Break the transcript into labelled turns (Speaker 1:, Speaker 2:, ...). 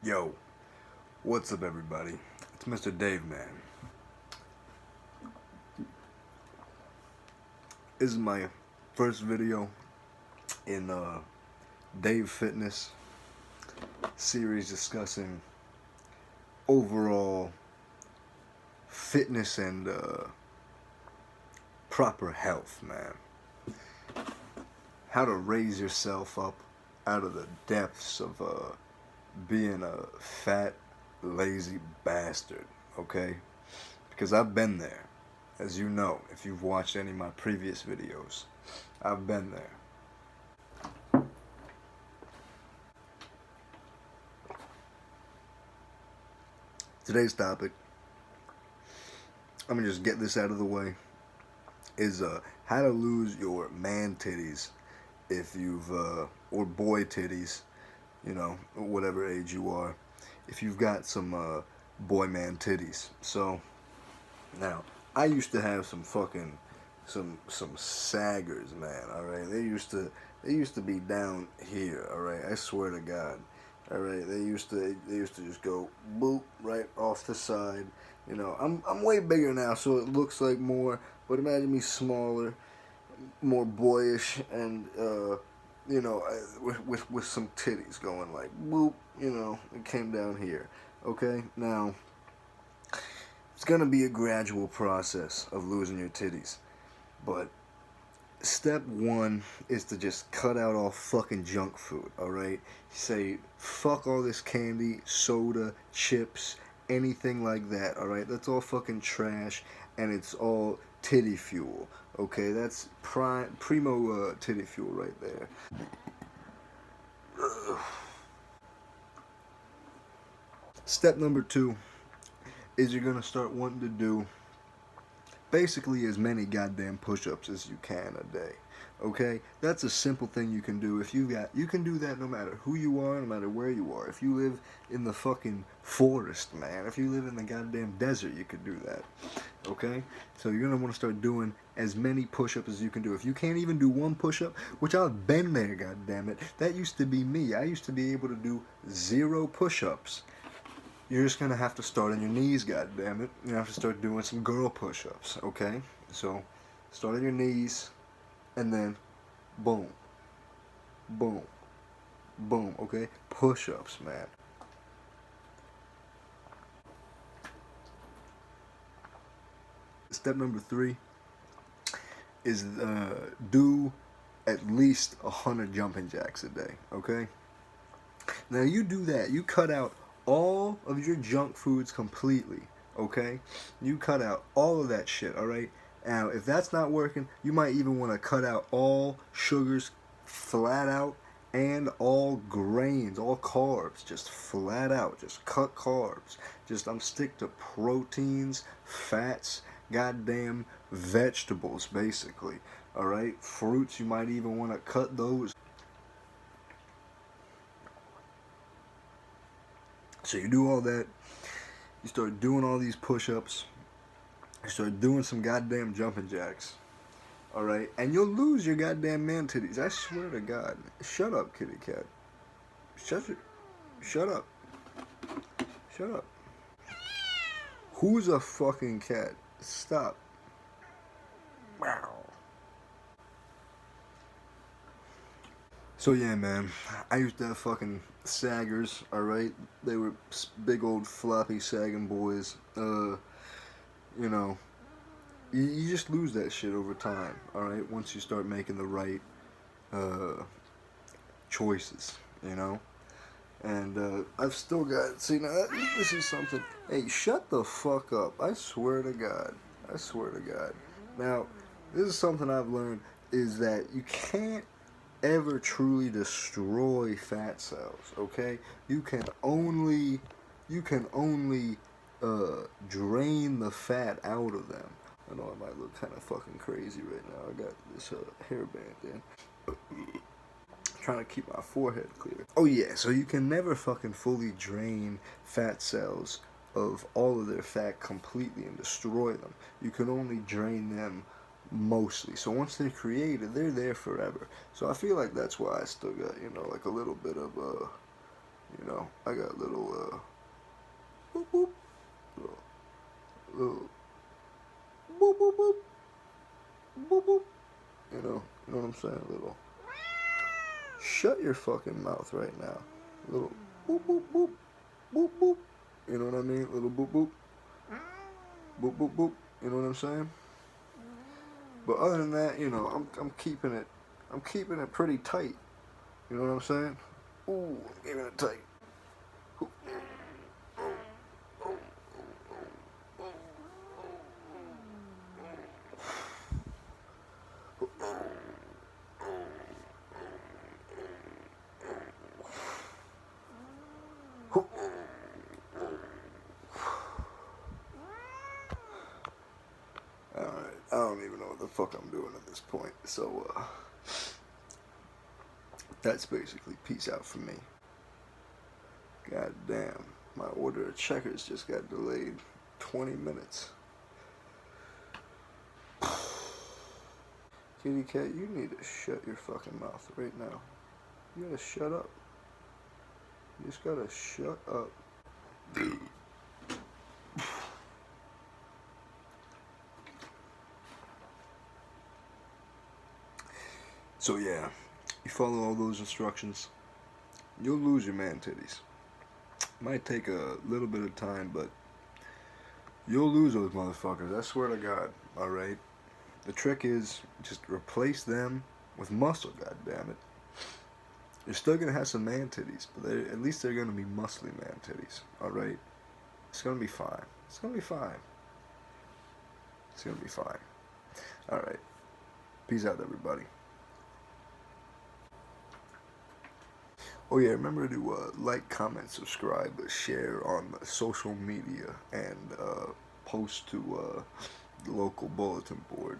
Speaker 1: Yo, what's up everybody? It's Mr. Dave, man. This is my first video in Dave Fitness series discussing overall fitness and proper health, man. How to raise yourself up out of the depths of being a fat, lazy bastard, okay? Because I've been there, as you know, if you've watched any of my previous videos. I've been there. Today's topic, I'm gonna just get this out of the way, is how to lose your man titties if you've, or boy titties, you know, whatever age you are, if you've got some boy man titties. So now I used to have some saggers, man. All right, they used to be down here. All right, I swear to God. All right, they used to just go boop right off the side. You know, I'm way bigger now, so it looks like more. But imagine me smaller, more boyish, and you know, with some titties going like boop. You know, it came down here. Okay, now it's gonna be a gradual process of losing your titties, but step one is to just cut out all fucking junk food, alright? Say, fuck all this candy, soda, chips, anything like that, alright? That's all fucking trash, and it's all titty fuel, okay? That's primo titty fuel right there. Step number two is you're gonna start wanting to do basically as many goddamn push-ups as you can a day. Okay? That's a simple thing you can do. If you can do that no matter who you are, no matter where you are. If you live in the fucking forest, man. If you live in the goddamn desert, you could do that. Okay? So you're gonna want to start doing as many push-ups as you can do. If you can't even do one push-up, which I've been there, goddammit. That used to be me. I used to be able to do 0 push-ups. You're just gonna have to start on your knees, goddammit. You have to start doing some girl push-ups, okay? So, start on your knees, and then, boom, boom, boom, okay? Push-ups, man. Step number 3 is do at least 100 jumping jacks a day, okay? Now you do that, you cut out all of your junk foods completely, okay? You cut out all of that shit, alright? Now, if that's not working, you might even want to cut out all sugars flat out and all grains, all carbs, just flat out. Just cut carbs. Just stick to proteins, fats, goddamn vegetables, basically, alright? Fruits, you might even want to cut those. So you do all that, you start doing all these push-ups, you start doing some goddamn jumping jacks, alright? And you'll lose your goddamn man titties, I swear to God. Shut up, kitty cat. Shut up. Shut up. Who's a fucking cat? Stop. Wow. So yeah, man, I used to have fucking saggers, alright? They were big old floppy sagging boys. You know, you just lose that shit over time, alright? Once you start making the right choices, you know? And I've still got, see now, this is something, hey, shut the fuck up, I swear to God, I swear to God. Now, this is something I've learned, is that you can't ever truly destroy fat cells, okay? You can only drain the fat out of them. I know I might look kind of fucking crazy right now. I got this hairband in. Trying to keep my forehead clear. Oh yeah, so you can never fucking fully drain fat cells of all of their fat completely and destroy them. You can only drain them mostly. So once they're created, they're there forever. So I feel like that's why I still got, you know, like a little bit of, you know, I got little know what I'm saying? Little. Shut your fucking mouth right now. Little boop boop boop boop boop. You know what I mean? Little boop boop. Boop boop boop. You know what I'm saying? But other than that, you know, I'm keeping it pretty tight. You know what I'm saying? Ooh, I'm keeping it tight. Alright, I don't even know what the fuck I'm doing at this point. So, that's basically peace out for me. God damn, my order of checkers just got delayed 20 minutes. Kitty cat, you need to shut your fucking mouth right now. You gotta shut up. You just gotta shut up. So yeah, you follow all those instructions, you'll lose your man titties. Might take a little bit of time, but you'll lose those motherfuckers. I swear to God. All right. The trick is just replace them with muscle. God damn it. You're still gonna have some man titties, but at least they're gonna be muscly man titties. All right. It's gonna be fine. It's gonna be fine. It's gonna be fine. All right. Peace out, everybody. Oh yeah, remember to like, comment, subscribe, share on social media, and post to the local bulletin board.